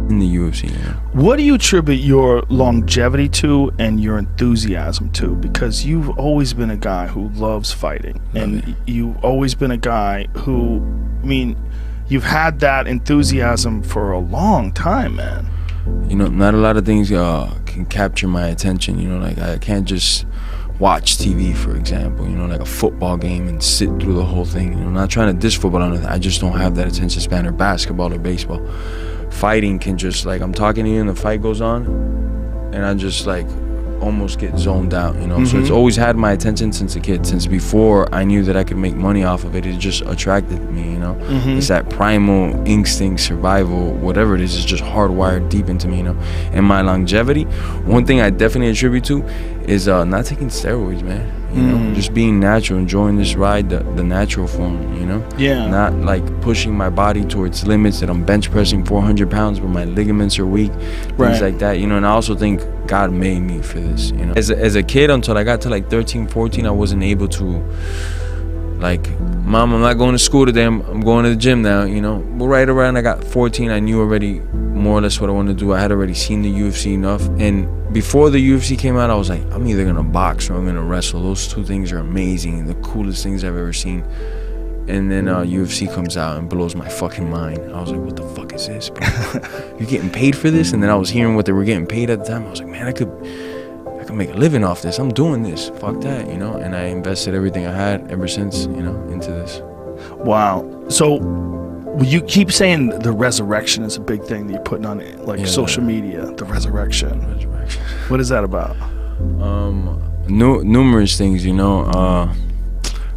in the UFC. You know? What do you attribute your longevity to and your enthusiasm to? Because you've always been a guy who loves fighting, and you've always been a guy who, I mean, you've had that enthusiasm for a long time, man. You know, not a lot of things can capture my attention. You know, like I can't just watch TV, for example, you know, like a football game and sit through the whole thing. You know, I'm not trying to diss football or anything. I just don't have that attention span, or basketball or baseball. Fighting can just, like, I'm talking to you and the fight goes on and I just like almost get zoned out, you know. So it's always had my attention since a kid. Since before I knew that I could make money off of it, it just attracted me, you know. It's that primal instinct, survival, whatever it is, it's just hardwired deep into me, you know. And my longevity, one thing I definitely attribute to is not taking steroids, man. You know, just being natural, enjoying this ride the natural form, you know? Yeah. Not like pushing my body towards limits that I'm bench pressing 400 pounds but my ligaments are weak, things like that, you know? And I also think God made me for this, you know? As a kid, until I got to like 13, 14, I wasn't able to, like, Mom, I'm not going to school today, I'm going to the gym now, you know? But right around I got 14, I knew already more or less what I wanted to do. I had already seen the UFC enough, and before the UFC came out, I was like, I'm either gonna box or I'm gonna wrestle. Those two things are amazing, the coolest things I've ever seen. And then UFC comes out and blows my fucking mind. I was like, what the fuck is this, bro? You're getting paid for this? And then I was hearing what they were getting paid at the time. I was like, man, I could make a living off this. I'm doing this. Fuck that, you know? And I invested everything I had ever since, you know, into this. Wow. So you keep saying the resurrection is a big thing that you're putting on it, like social media, the resurrection. What is that about? Numerous things, you know.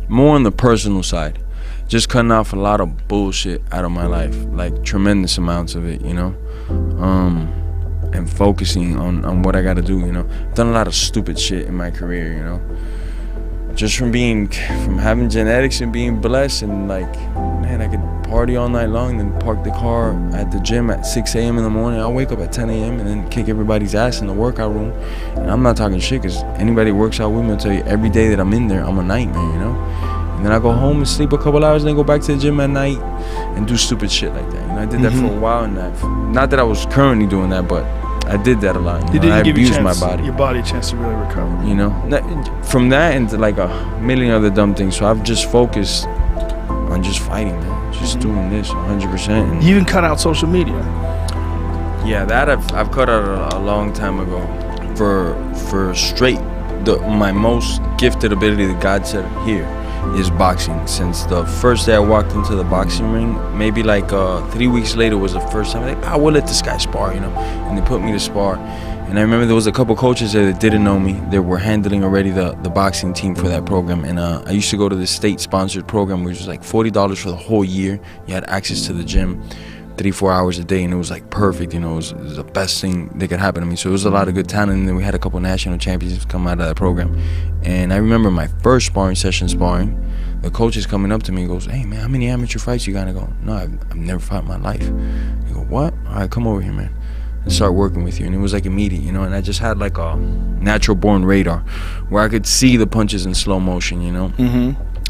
More on the personal side. Just cutting off a lot of bullshit out of my life, like tremendous amounts of it, you know. And focusing on what I gotta do, you know. I've done a lot of stupid shit in my career, you know. Just from having genetics and being blessed, and like, man, I could party all night long, then park the car at the gym at 6 a.m. in the morning. I'll wake up at 10 a.m. and then kick everybody's ass in the workout room. And I'm not talking shit, because anybody who works out with me will tell you every day that I'm in there, I'm a nightmare, you know? And then I go home and sleep a couple hours, and then go back to the gym at night and do stupid shit like that. You know, I did that for a while, and not that I was currently doing that, but I did that a lot. You know? I abused my body. Your body a chance to really recover. You know, from that into like a million other dumb things. So I've just focused on just fighting, man. Just doing this 100%. You even cut out social media. Yeah, that I've cut out a long time ago. For straight, my most gifted ability that God said here is boxing. Since the first day I walked into the boxing ring, maybe like 3 weeks later was the first time, like, I will let this guy spar, you know. And they put me to spar. And I remember there was a couple coaches there that didn't know me. They were handling already the boxing team for that program. And I used to go to the state-sponsored program, which was like $40 for the whole year. You had access to the gym 3-4 hours a day, and it was like perfect, you know. It was the best thing that could happen to me. So it was a lot of good talent, and then we had a couple national champions come out of that program. And I remember my first sparring session the coach is coming up to me and goes, hey man, how many amateur fights you got? I go, no, I've never fought in my life. He go, what? All right, come over here, man, and start working with you. And it was like immediate, you know. And I just had like a natural born radar where I could see the punches in slow motion, you know.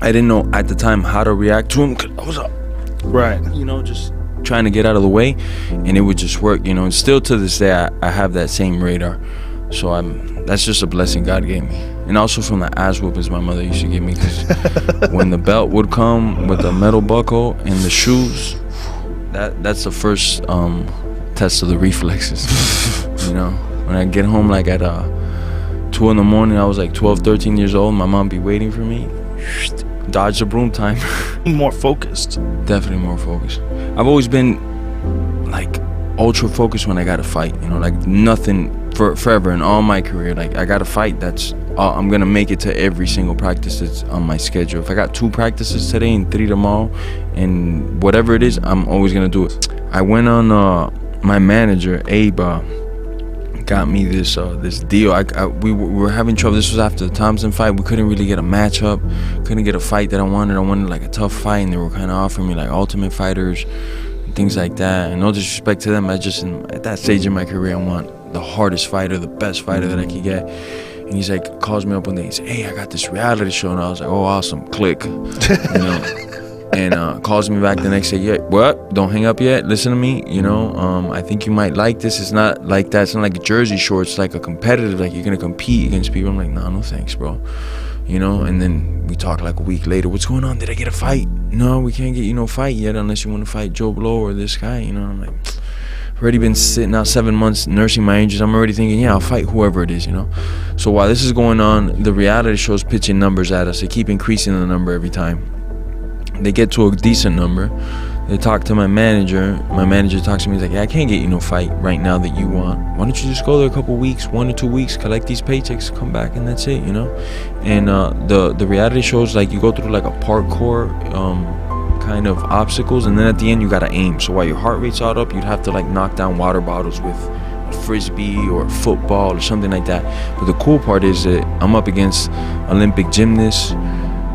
I didn't know at the time how to react to them, 'cause I was right, you know, just trying to get out of the way, and it would just work, you know. And still to this day I have that same radar. So that's just a blessing God gave me. And also from the ass whoopings my mother used to give me, because when the belt would come with the metal buckle and the shoes, that's the first test of the reflexes. You know, when I get home like at 2 in the morning, I was like 12, 13 years old, my mom be waiting for me, dodge the broom time. More focused. Definitely more focused. I've always been like ultra focused when I got to fight, you know, like nothing forever in all my career. Like I got to fight, that's I'm gonna make it to every single practice that's on my schedule. If I got 2 practices today and 3 tomorrow, and whatever it is, I'm always gonna do it. I went on my manager Abe got me this deal. We were having trouble. This was after the Thompson fight. We couldn't really get a matchup, couldn't get a fight that I wanted. I wanted like a tough fight, and they were kind of offering me like Ultimate Fighters and things like that. And no disrespect to them, at that stage in my career, I want the hardest fighter, the best fighter that I could get. And he's like, calls me up one day, he said, hey, I got this reality show. And I was like, oh, awesome, click. You know, And calls me back the next day. Yeah, what? Don't hang up yet. Listen to me. You know, I think you might like this. It's not like that. It's not like a jersey short. It's like a competitive. Like you're gonna compete against people. I'm like, nah, no thanks, bro. You know. And then we talk like a week later. What's going on? Did I get a fight? No, we can't get you no fight yet unless you want to fight Joe Blow or this guy. You know. I'm like, I've already been sitting out 7 months nursing my injuries. I'm already thinking, yeah, I'll fight whoever it is. You know. So while this is going on, the reality shows pitching numbers at us. They keep increasing the number every time. They get to a decent number. They talk to my manager. My manager talks to me. He's like, yeah, I can't get you no fight right now that you want. Why don't you just go there a couple weeks, 1 or 2 weeks, collect these paychecks, come back, and that's it, you know? And the reality shows, like, you go through like a parkour kind of obstacles, and then at the end you gotta aim. So while your heart rate's all up, you'd have to like knock down water bottles with a frisbee or a football or something like that. But the cool part is that I'm up against Olympic gymnasts,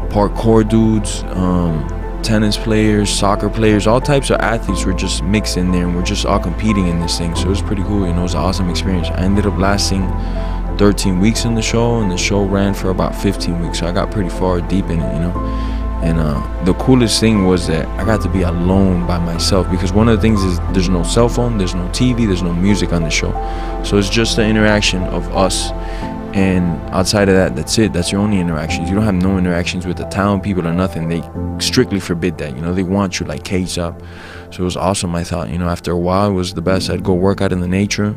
parkour dudes, tennis players, soccer players, all types of athletes were just mixed in there, and we're just all competing in this thing. So it was pretty cool, you know. It was an awesome experience. I ended up lasting 13 weeks in the show, and the show ran for about 15 weeks, so I got pretty far deep in it, you know. And the coolest thing was that I got to be alone by myself, because one of the things is there's no cell phone, there's no TV, there's no music on the show. So it's just the interaction of us. And outside of that, that's it. That's your only interactions. You don't have no interactions with the town people or nothing. They strictly forbid that, you know. They want you like caged up. So it was awesome. I thought, you know, after a while it was the best. I'd go work out in the nature,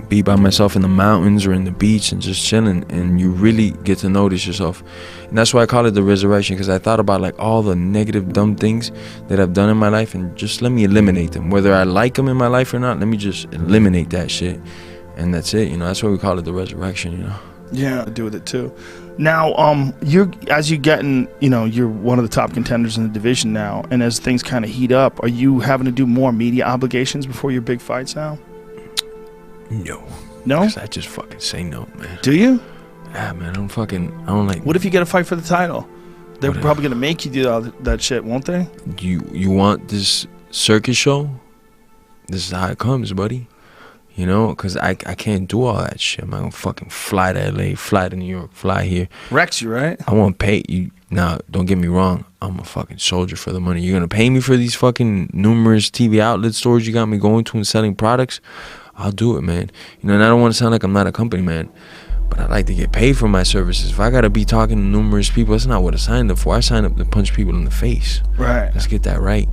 be by myself in the mountains or in the beach and just chilling, and you really get to notice yourself. And that's why I call it the resurrection, because I thought about like all the negative, dumb things that I've done in my life, and just let me eliminate them. Whether I like them in my life or not, let me just eliminate that shit. And that's it, you know. That's why we call it the resurrection, you know. Yeah, I do with it too. Now, you're getting, you know, you're one of the top contenders in the division now, and as things kind of heat up, are you having to do more media obligations before your big fights now? No. No? 'Cause I just fucking say no, man. Do you? Yeah, man. I don't like. What if you get a fight for the title? They're Whatever. probably gonna make you do all that shit, won't they? You want this circus show? This is how it comes, buddy. You know, because I can't do all that shit. I'm not gonna fucking fly to LA, fly to New York, fly here. Rex you, right? I won't pay you. Now, don't get me wrong. I'm a fucking soldier for the money. You're gonna pay me for these fucking numerous TV outlet stores you got me going to and selling products? I'll do it, man. You know, and I don't want to sound like I'm not a company man, but I like to get paid for my services. If I gotta be talking to numerous people, that's not what I signed up for. I signed up to punch people in the face. Right. Let's get that right.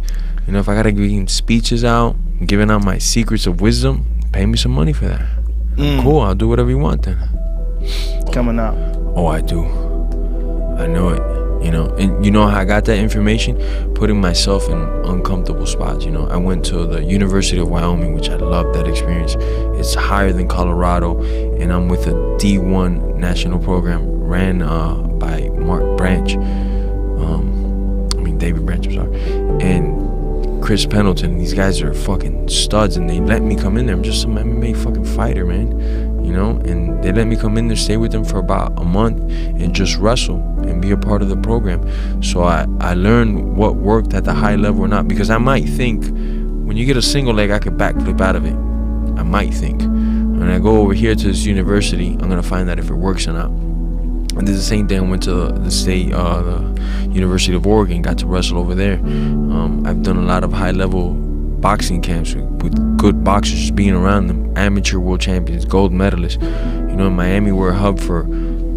You know, if I gotta give speeches out, giving out my secrets of wisdom, pay me some money for that. Cool, I'll do whatever you want then. Coming up. Oh, I do. I know it. You know, and you know how I got that information? Putting myself in uncomfortable spots. You know, I went to the University of Wyoming, which I loved that experience. It's higher than Colorado, and I'm with a D1 national program ran by David Branch, I'm sorry, and Chris Pendleton. These guys are fucking studs, and they let me come in there. I'm just some MMA fucking fighter, man, you know, and they let me come in there, stay with them for about a month, and just wrestle and be a part of the program. So I learned what worked at the high level or not, because I might think when you get a single leg, I could backflip out of it. I might think. When I go over here to this university, I'm gonna find out if it works or not. And did the same thing. I went to the University of Oregon, got to wrestle over there. I've done a lot of high-level boxing camps with good boxers, just being around them, amateur world champions, gold medalists. You know, in Miami, we're a hub for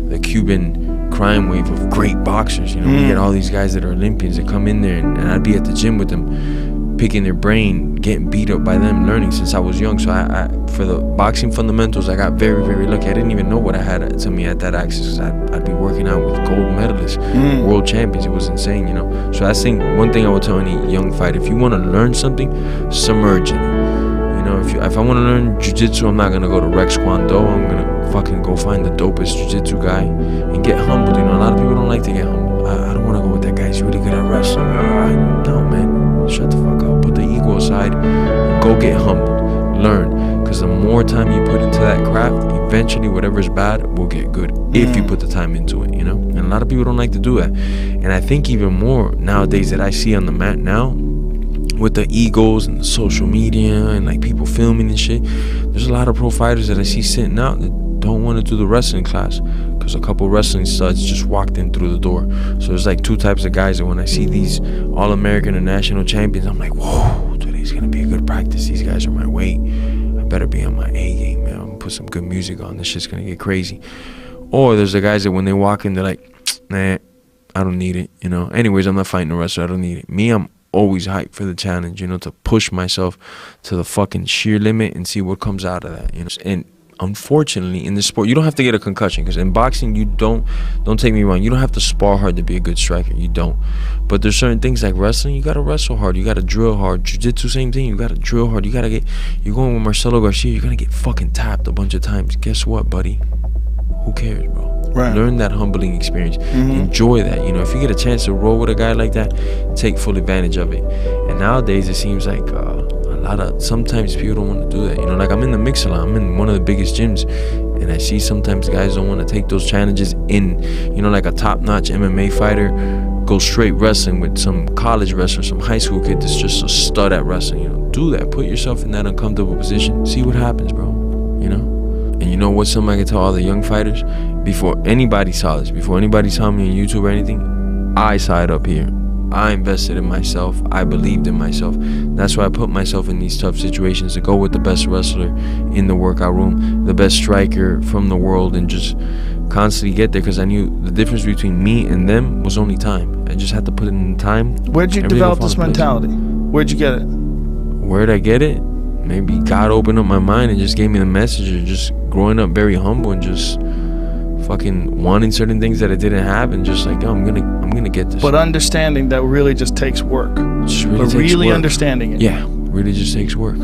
the Cuban crime wave of great boxers. You know, we get all these guys that are Olympians that come in there, and I'd be at the gym with them, picking their brain, getting beat up by them, learning since I was young. So I for the boxing fundamentals, I got very, very lucky. I didn't even know what I had to me at that access. I'd be working out with gold medalists, world champions. It was insane, you know. So I think one thing I would tell any young fighter: if you want to learn something, submerge in it. You know, if I want to learn jiu-jitsu, I'm not gonna go to Rex Kwon Do. I'm gonna fucking go find the dopest jiu-jitsu guy and get humbled. You know, a lot of people don't like to get humbled. I don't want to go with that guy. He's really good at wrestling. No, man, shut the fuck up. Put the ego aside. Go get humbled. Learn. Because the more time you put into that craft, eventually whatever's bad will get good if you put the time into it, you know. And a lot of people don't like to do that. And I think even more nowadays that I see on the mat now, with the egos and the social media and like people filming and shit, there's a lot of pro fighters that I see sitting out that don't want to do the wrestling class because a couple wrestling studs just walked in through the door. So there's like two types of guys, and when I see these All-American and national champions, I'm like, whoa, today's gonna be a good practice. These guys are my weight. I better be on my A game, man. I'm gonna put some good music on. This shit's gonna get crazy. Or there's the guys that when they walk in, they're like, nah, I don't need it, you know. Anyways, I'm not fighting a wrestler. I don't need it. Me, I'm always hyped for the challenge, you know, to push myself to the fucking sheer limit and see what comes out of that, you know. And unfortunately, in this sport, you don't have to get a concussion, because in boxing, you don't take me wrong, you don't have to spar hard to be a good striker. You don't. But there's certain things like wrestling, you gotta wrestle hard, you gotta drill hard. Jiu-jitsu, same thing, you gotta drill hard. You're going with Marcelo Garcia, you're gonna get fucking tapped a bunch of times. Guess what, buddy? Who cares, bro? Right. Learn that humbling experience. Enjoy that. You know, if you get a chance to roll with a guy like that, take full advantage of it. And nowadays, it seems like sometimes people don't want to do that. You know, like I'm in the mix a lot. I'm in one of the biggest gyms, and I see sometimes guys don't want to take those challenges in, you know, like a top-notch MMA fighter go straight wrestling with some college wrestler, some high school kid that's just a stud at wrestling. You know, do that. Put yourself in that uncomfortable position. See what happens, bro. You know? And you know what, something I can tell all the young fighters? Before anybody saw this, before anybody saw me on YouTube or anything, I saw it up here. I invested in myself. I believed in myself. That's why I put myself in these tough situations to go with the best wrestler in the workout room, the best striker from the world, and just constantly get there, because I knew the difference between me and them was only time. I just had to put in the time. Where'd you develop this mentality? Where'd you get it? Where'd I get it? Maybe God opened up my mind and just gave me the message of just growing up very humble and just fucking wanting certain things that I didn't have, and just like, oh, I'm gonna get this. But understanding that really just takes work. Just really but takes really work. Understanding it. Yeah, really just takes work.